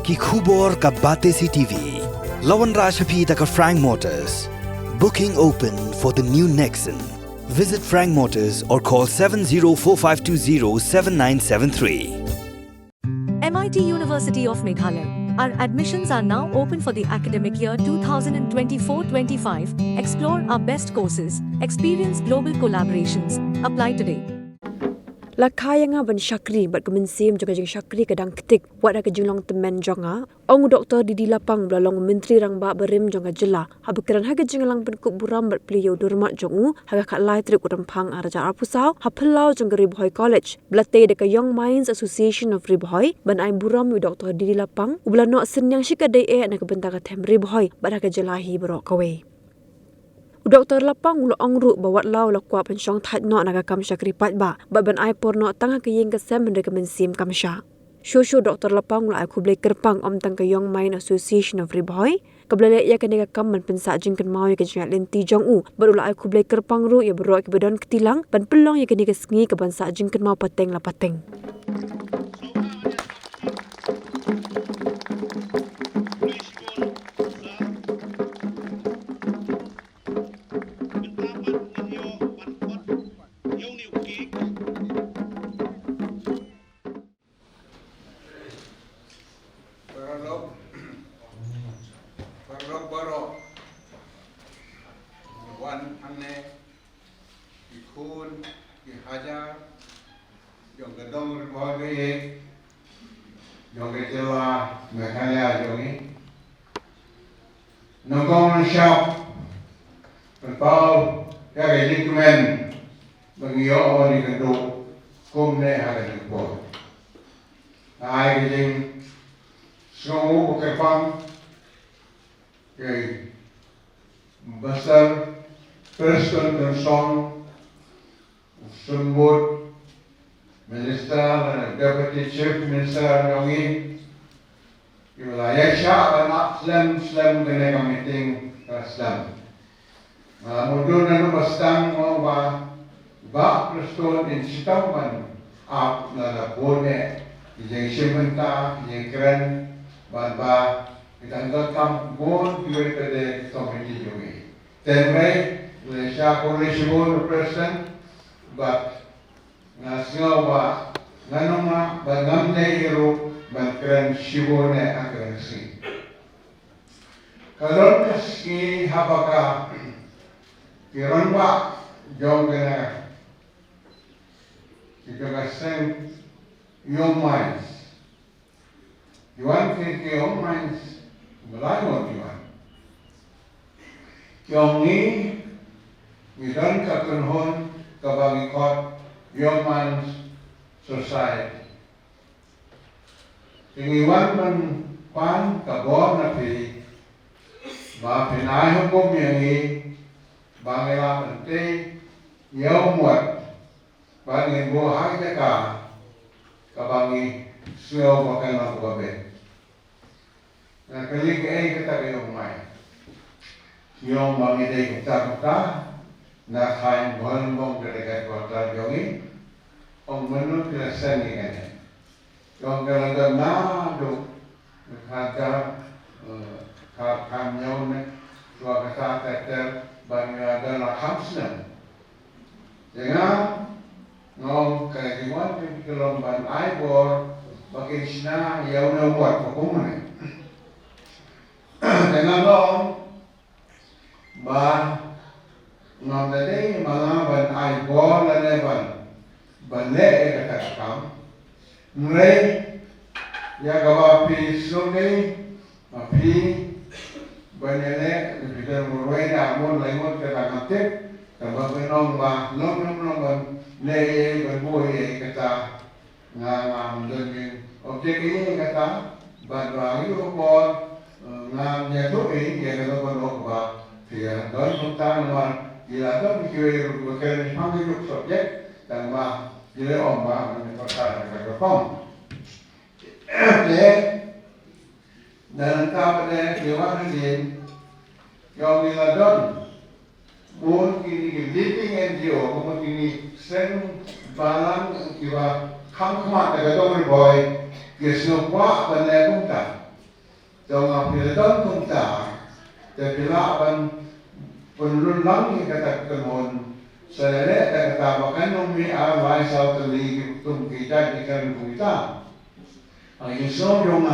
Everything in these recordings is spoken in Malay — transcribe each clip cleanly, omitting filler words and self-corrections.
ki khubor ka bate si TV. Lawan Rashapi taka Frank Motors. Booking open for the new Nexon. Visit Frank Motors or call 7045207973. MIT University of Meghalaya. Our admissions are now open for the academic year 2024-25. Explore our best courses, experience global collaborations. Apply today. Lakaya nga Jingshakri bat ke Mynsiem juga Jingshakri kadang ketik buat ada kejulong temen jonga ong doktor di Lapang belalong menteri rang ba berim jonga jela habekeran haga jingalang penkuk buram bat pliyo durmat jongu haga kat lai trik udampang araja arpusau hapelau jonga Riboy College belate deka Young Minds Association of Riboy ban ai buram wi doktor di Lapang ublano senyang shikadai na kebentaka tem Riboy bat haga jelahi berok kawe Dr. Lapang ulo angru bawat lau lakwa pensyong tat no nagakam Shakri Paidbah ban ai porno tanga kayeng kesem mendeka Mynsiem kamsha. Shosho Dr. Lapang ulo ai kublai kerpang om tang Young Mind Association of Riboy kablale ya kanega kam man pensa jingkan mau ya kejingat lenti jong u barulah ai kublai kerpang ru ya berok ke badan ketilang ban pelong ya kanega sengi ke bansa jingkan mau Bteng Lapang. Wan anne ikun hajar yang gedong berbagai yang kecewa Meghalaya jongi nongkong shop berbau ya dokumen mengiyo di gedung kumne ada di bawah ai geding semua berkembang ke besar Preston dan Song Sembut Minister dan Deputy Chief Minister Ngangi di wilayah Syah dan Slam kena meeting Slam. Mundur dan Bastang bahwa Preston in Sitaman up na bone yang sementa yang keren bahwa kita anggap kam bon juga pada komiti juga. Tenai Malaysia Coalition President, but nasional wa nanoma bangamne iro bankran shibone akrasi. Kalau kasi habaka kiranwa jongena kita sen Young Minds. Yuan ke Young Minds melayu yuan. Yang ni Midan kakunhon kabangikot Young Minds Society. Tingiwan man pan kabon na pi ba pinay hukom yangi bangila mante yaw muat bangin buhay na ka kabangi suyaw makan na kubabe. Nakalig ay kata kayong may yung bangiday kita na kain buwan mong kaligat kota yongi ang menurut kelasan ni kan yung kalaga na do kata kamyon dua kata teter bangada la hamsna jangan ngom kagiwan di kelomban aibor bagi sina yau na buat hukuman dengan ngom ba ngam tadi mga ban ay bol na ban banle katakam nrei ya gawa pi sungai mapi banele bidan murwai da mon laimon katakate kaba benong ba long ban ne ban boy kata ngam dengan objek ini kata ban ba yu bol ngam ya tu ya kata ban ba dia don kita nomor Bila tu mikir bukan panggil hidup subjek dan mah bila omba menyebutkan mereka pom. Dan pada dewan ini yang bila don bukan kini living NGO, bukan kini sen balang kira kam kemat dekat orang boy, kisah kuat benda pun tak. dong apil dong kumta te bila ban punlun lang ni kata kemon selere te kata bakan nomi alai sau teli tum kita dikan kita ang iso yung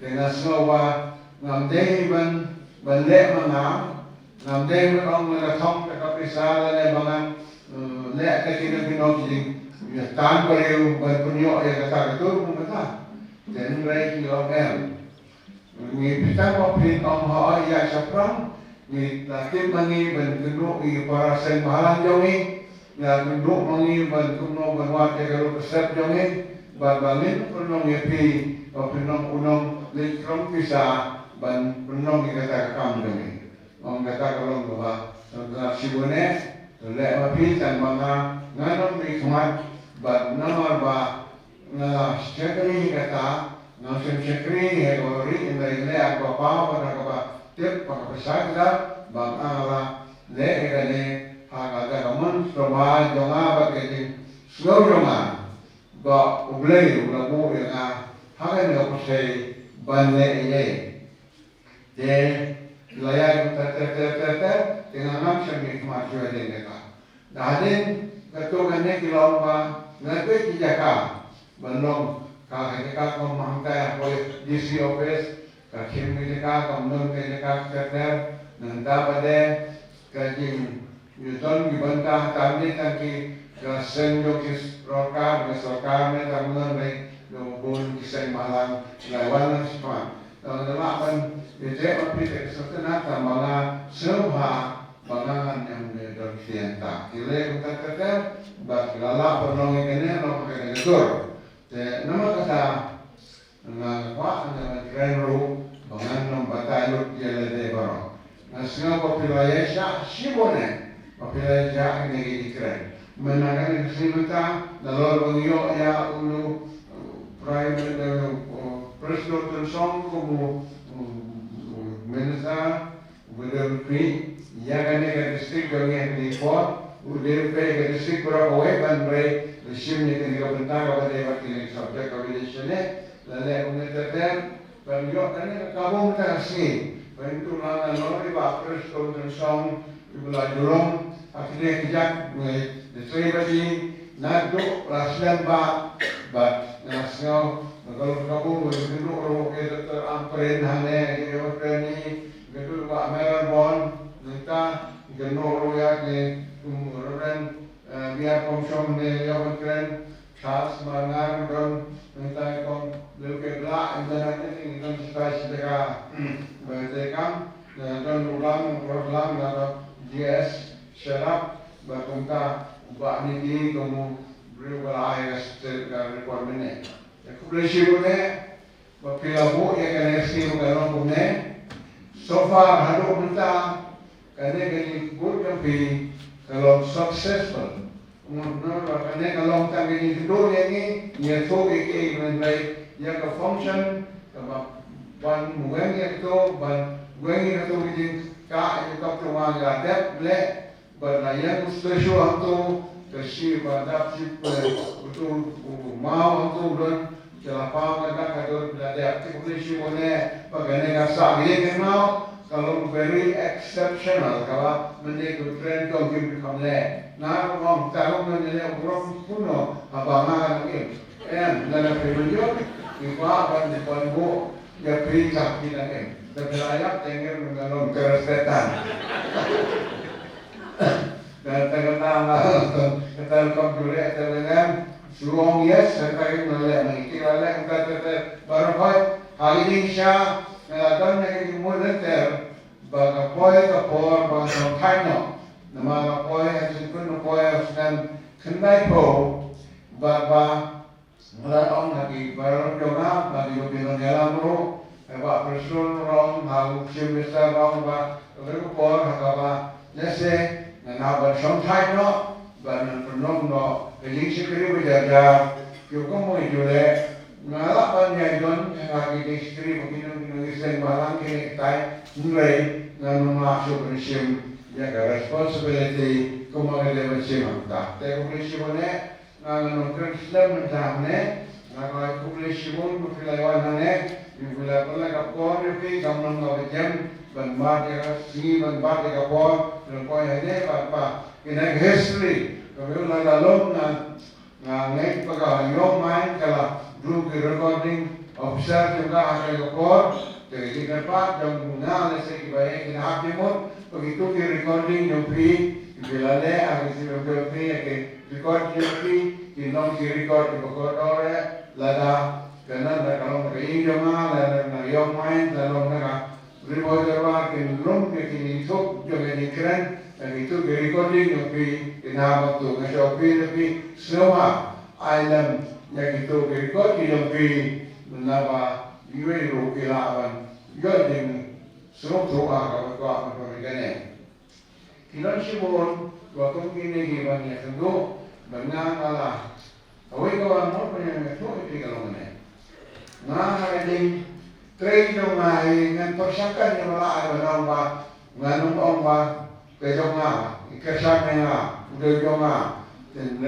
dengan semua ngamdei ban le mangam ngamdei ban ong na thong te kapisala le bangan le te kinong jing tan bariu ban punyo ya kata ketur mumata then right your em ni pita ko pin om ha ya saprang ni latim mangi ban kenu I para sen mahalan jongi na kenu mangi ban kuno ban wa te karo sep jongi ban bangin punong pi o punong unong likrom pisa ban punong kata kam jongi om kata kalong ba na sibone le ma pi tan manga nganom mi khamat ban namar ba na Jingshakri kata Jingshakri hegori indai le apa pada apa tip pada pesagda bang ala le egane aga gamun sama jonga bageti slow jonga ba ublei ulamu yang haga ne opsei ban le ile de laya ta dengan ngam sami kemaju de neka dadin ketuane kilong ba ngabe kijaka banong ka ko mangka ko DC office ka khimni ka kamnon ke ka ter nanda bade ka jing yuton gibanta tamni tanki ka senyo kis roka mesoka me tamnon me do bon kisai malang lawan semua dalaman ite api te sotena tamala semha bangangan yang dari sienta kile kata ba kilala penong ini no pakai getur te nama kata nga kwa na trenru bangan nom batalut jele de baro nasional populasi sibone populasi ini dikren menakan simeta dalor bangyo ya ulu prime presiden song como minister William P ya kane ka district gawin ni po udah pe district pura kowe ban bre sim ni kan ka benta ka de wat ni subject ka relation lalu unitater ban yo kane ka bom ta si ban tu na no ri ba presiden song ibula durong akhirnya kijak de sei badi na do raslan ba nasional kalau kamu dulu ro ke dokter ampren hane ke ni gedul ba Melbourne nita geno ya ke umuran biar komsom ne ya keren khas mangar don nita kom leuke bla internet ni kan stai sedeka bedekam don ulang na GS sharap ba kumta ba ni di komu berubah ayat secara requirement ni Kublesi bune, bapilabu ya kena esti bukan bune. So far hadu minta kena gini good kampi kalau successful. Menurut kena kalau kita gini hidup yang ni tu iki mengenai yang ke function sebab ban mungkin yang tu ban mungkin yang tu gini ka itu cuma gadet ble berlayan special tu kasi badap sip betul mau tu dan Lapang mereka kador belajar aktivasi boleh bagaimana kasar ini kenal kalau very exceptional kalau menjadi trend kau kita kamle nah orang tahu menjadi orang kuno abangan ini dalam video kita akan dibantu ya periksa kita ini dan layak dengan mengalami keresetan dan kata komputer dengan Suruh yes, saya melihat mengikat lagi kata baru hari ini saya melakukan yang dimulai bagapoy kapor bagaimana kaino nama kapoy hasil pun kapoy dan kendai po bapa melakukan lagi baru jona bagi mobil jalan bro bapa person rong halu semester rong bapa kapor hakaba nese nama bersama no banan penom no Jingshakri berjaga, juga mau jual, malah banyak don yang lagi Jingshakri mungkin Islam malang kini kita mulai dengan masuk Mynsiem jaga responsibility kemana dia Mynsiem tak. Tapi Mynsiem ni dengan Islam macam ni Nakai publish pun berfilawan nane, bila pernah kapor ni gamlang kau jam, banbar dia singi banbar dia kapor, dan kau ini apa? Ini history. Kalau lalu ngai pakai yang main kalau group recording officer juga ada kapor, jadi kenapa jam guna lesai baik kita habis pun begitu di recording yang free, bila le akan siapa free akan record yang free. Kinong record di pokok orang lada kerana kalau mereka joma lada yang main kalau mereka report jawab kinong kini itu juga dikeren itu recording tapi kenapa tu ngasih tapi semua island yang itu recording tapi kenapa juga rupilawan juga dengan semua tu kalau mereka ni kinong sibuk waktu kini gimana tunggu Ngan ala, awak kawan mau punya metode itu kalau mana? Ngan ada train yang mai, ngan persiapan yang malah ada orang ngan orang kerjanya, kerjanya, udahnya, dan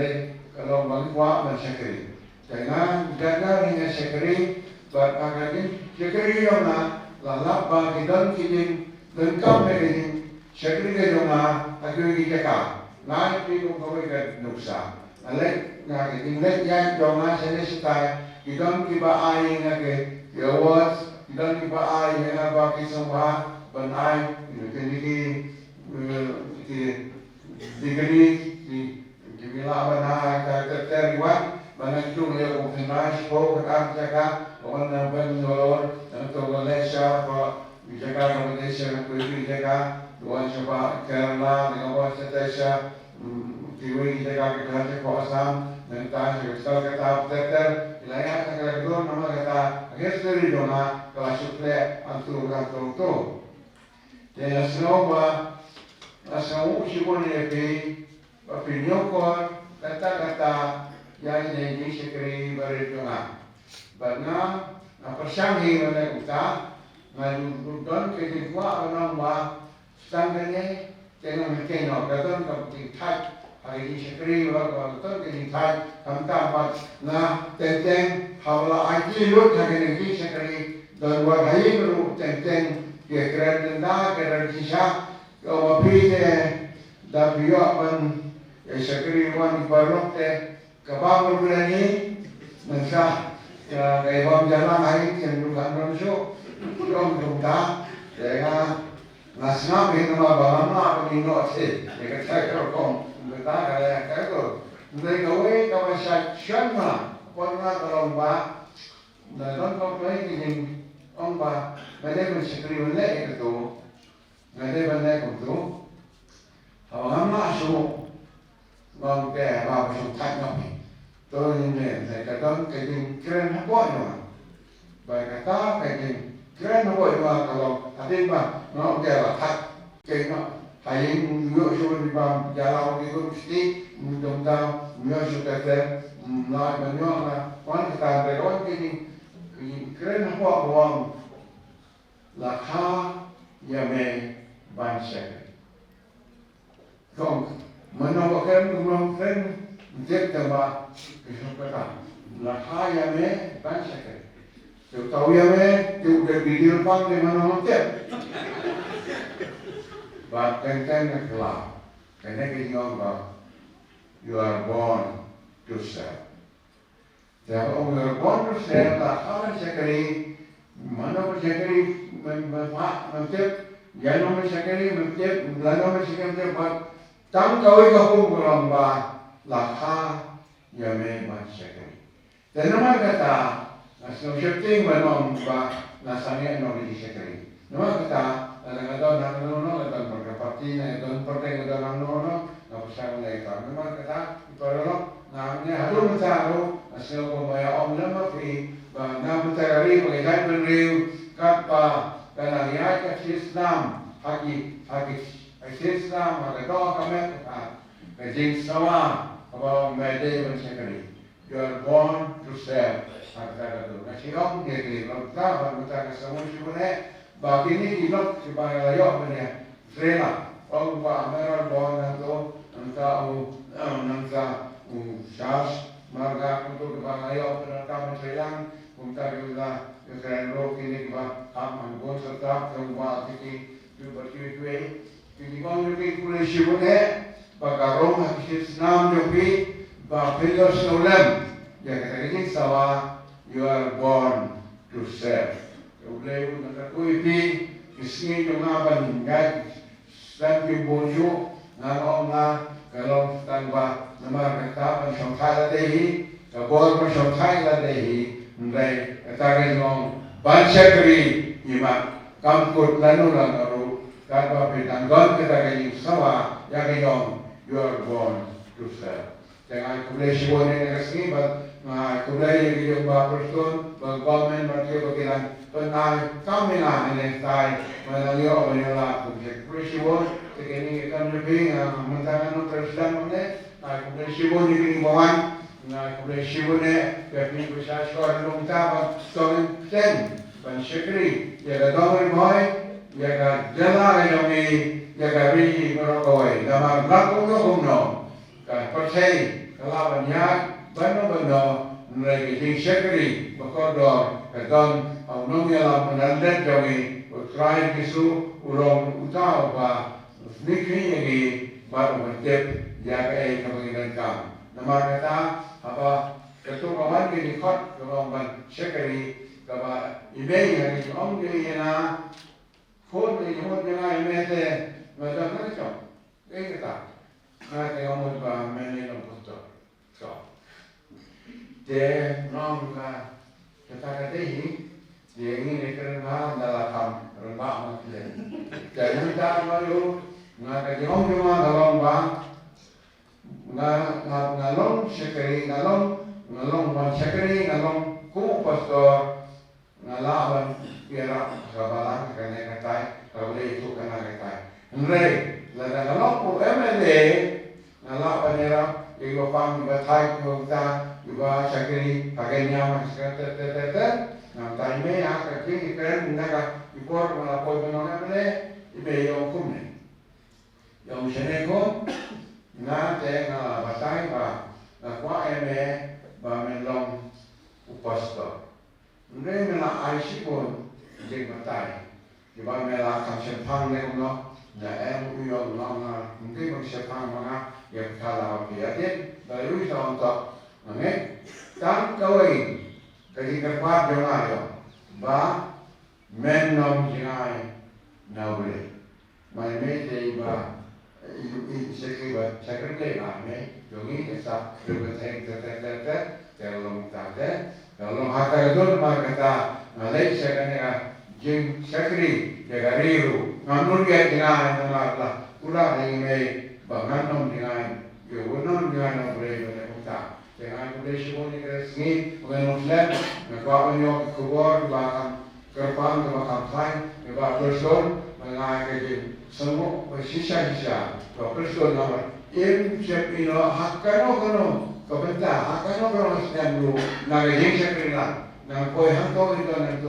kalau bangkwa Jingshakri, jangan jaga dengan Jingshakri, berpakaian Jingshakri yang Lapang kita lengkap dengan Jingshakri kerjanya, aku dijaga. Ngai pi kau ke nuksa. Alek ngai tinggal yang jangan senestai. Kita kita ai ngai ke awas. Kita kita ai ngai apa kisah banai. Ini di bila banai terlibat. Banai tu dia konfirmasi kau jaga. Orang nampak nolor. Untuk Malaysia apa jaga Malaysia pergi jaga. Doan coba Kerala dengan bahasa Malaysia tiwai jaga kita kuasa mentah juga kata terter wilayah negara kedua nama kata history dona kelas suple antu tu dan semua asal ujian ini opinion kata yang ini Jingshakri berdona karena persanghi mana kita ngajudon kedua orang standarnya dengan mungkin orang kata tingkat hari Jingshakri orang kata tingkat kamtampat na Bteng hawla aji lut dengan Jingshakri dan wahai lu Bteng dia keren dah keren Jingshak kalau pilih dah biar man Jingshakri wan barok teh kabang berani masa kayak bang jalan hari yang bukan manusia orang rumah dengan Nasna bin Mabana bin Noce, yang kata kau berita kaya kau, mereka wei kau masih siapa, pernah kalau bah, dan kau pergi dengan orang bah, mereka Jingshakri mereka itu, mereka itu, orang masuk, orang kaya masuk tak nabi, tu ini mereka tu kejeng keren apa ni, baik kata kejeng keren apa ni kalau Paidbah nak dia tak kena hai mưa xuống đi vào nhà lao đi cũng tí đồng tao mưa xuống tại đây lại mà nhớ là quán cái tàn để quán cái nó qua buồn là kha nhà mẹ ban sẽ không mà nó có cái cũng không cái chết tầm ba cái không có cả là kha nhà mẹ ban sẽ Tôi tahu ya me, tu udah di Lapang di mana hotel. Bteng nak kelak, kerana kita ngomong, you are born to serve. Jadi orang you are born to serve, lah kawan Jingshakri, mana Jingshakri mencep, jangan Jingshakri mencep, lalu Jingshakri buat, tang kau ikut orang bah, lah kah, ya me Jingshakri. Dan nama kata. Asal syuting belum nasanya no Jingshakri. Nama kita kadang-kadang nak nono, kadang berkapati, kadang perteng, kadang nono, nak pasang mereka. Nama kita kalau namanya halu mencari asal pembayar om nama fi, nama mencari pengikat beriu Katba dan lihat ke Islam, haki Islam, maka doa kami kejing sama apa medai Jingshakri. You are born to serve. Kata tu, nasi orang dia di Lapang, kita kesemua sibuknya. Bagi ni dilok supaya layak punya. Serela, orang buat merah bawang tu, nanti Charles Marga untuk kebangayo penata mencayang untuk juga keren roh kini kita aman bos serta kemudian tiki bercuit kini kau juga kulit sibuknya bagarong habis senam jopi bapilor senolem yang kata ini sawa you are born to serve. Kemudian kita kuiti kisah jongaban gaj dan kiboju nangong na kalau tanpa nama kata pensyaitan lehi, kabur pensyaitan lehi, mulai kata ngong Jingshakri imat kamput lanu langaru, Katba Bteng kata ngong sawa yang ngong you are born to serve. Jangan kumulai siwon ini kesini, kumulai yang berperson, bergomen berkian penai kami lah ini tay, menangyo menyolat kumulai siwon. Kini kita lebih mentangan presiden mana, kemudian sibuk di bawah, kemudian sibuk ni, kami bersama sekolah lomba, sekolah Bteng, Jingshakri, jaga dongeng boy, jaga jalan yang ni, jaga beri merokoi, dalam belakang no, percaya kalau banyak benar-benar mereka Jingshakri berkodok, kadang orang yang menandat jauhi, bertrai kisu, urang utau bah. Nikri lagi baru bertep jaga kemungkinan kam. Nama kata apa ketua kawan kini kot kawan Jingshakri kawan email yang di om dia na phone ni phone dengan email tu macam mana cak? Ini kata nak yang mau bah mana yang betul cak. Dia orang kata kata ini dia ingin kerana dalam rumah macam jangan tak malu. Ngakajong yung mga galong ba? Ngalong Jingshakri, ngalong Jingshakri, ngalong ku pastor, ngalaban pira kabalang kanya katay, kawali itu kanya katay. Andre, lada ngalong ku MLA, ngalaban nira, yung Lapang batay ko ta, iba Jingshakri, kaganya masyarakat, ngantay may kakaki, ikren, naga, ipor, malapoy mo ng MLA, iba yung kumne. Yang seneko na tengah batai ba na kwa eme ba melong upasto. Mungkin mela aisi pun jeng batai. Jika mela kam sepang ne no na em uyong no na mungkin mang sepang mga yang kalau biatin baru isa untuk nge tam kawin kali kerpat jongayo ba menom jingai na ule. Mai me te ba Jingshakri Jingshakri ni, jongi esap Bteng terlong tade, terlong hakar itu mereka Malaysia kan Jingshakri jaga riru, nganun dia dengan nama Allah, ulah dengan bangan nom dengan, yunon dengan boleh berita, jangan boleh semua ni kerasni, bukan Muslim, mereka punya kubur bahkan kerpang bahkan kain, bahkan person mengajar semua bersisa-sisa, berperson nama. Im cepino hakano kebentar hakano sedang dulu naga Jingshakri lah, naga koi hangkau itu nanti,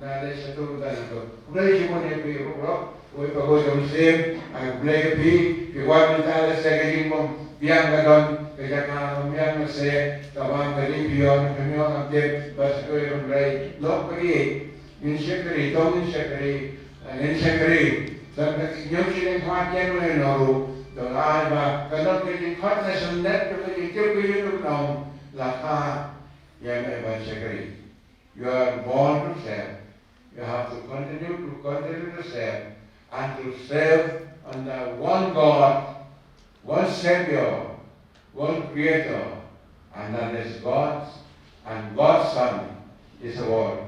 naga satu nanti. Boleh cuma ni pergi rumah, boleh pergi Mynsiem, boleh pergi keluar mentara segala macam biang kadon kejakan biang mese, tabang beri biang kemian update basikoi rumbai lok pergi Jingshakri, Jingshakri. Dan nyom sini khawatir oleh noru, dolar bah kalau kita khot nasional kita itu kita tahu lakah yang ada Jingshakri. You are born to serve. You have to continue to serve and to serve under one God, one Savior, one Creator, and that is God, and God's Son is our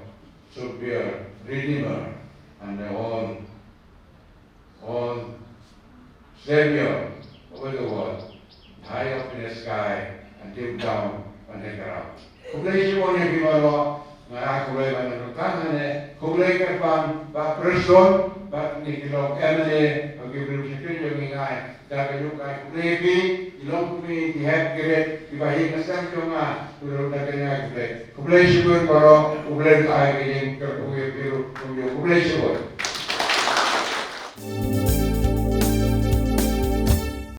superior Redeemer and all Savior over the world, high up in the sky and deep down on the ground. Kublai siapa ni bimbalo, ngah kublai mana rutan ni, kublai kerpan, bak person, bak ni kilo MLA, bagi belum sekali jadi ngai, dah kayu kai kublai bi, ilong kublai dihat keret, dibahi nasam cuma, belum dah kena kublai. Kublai siapa kalau kublai ai kini kerpuai biru, kublai siapa.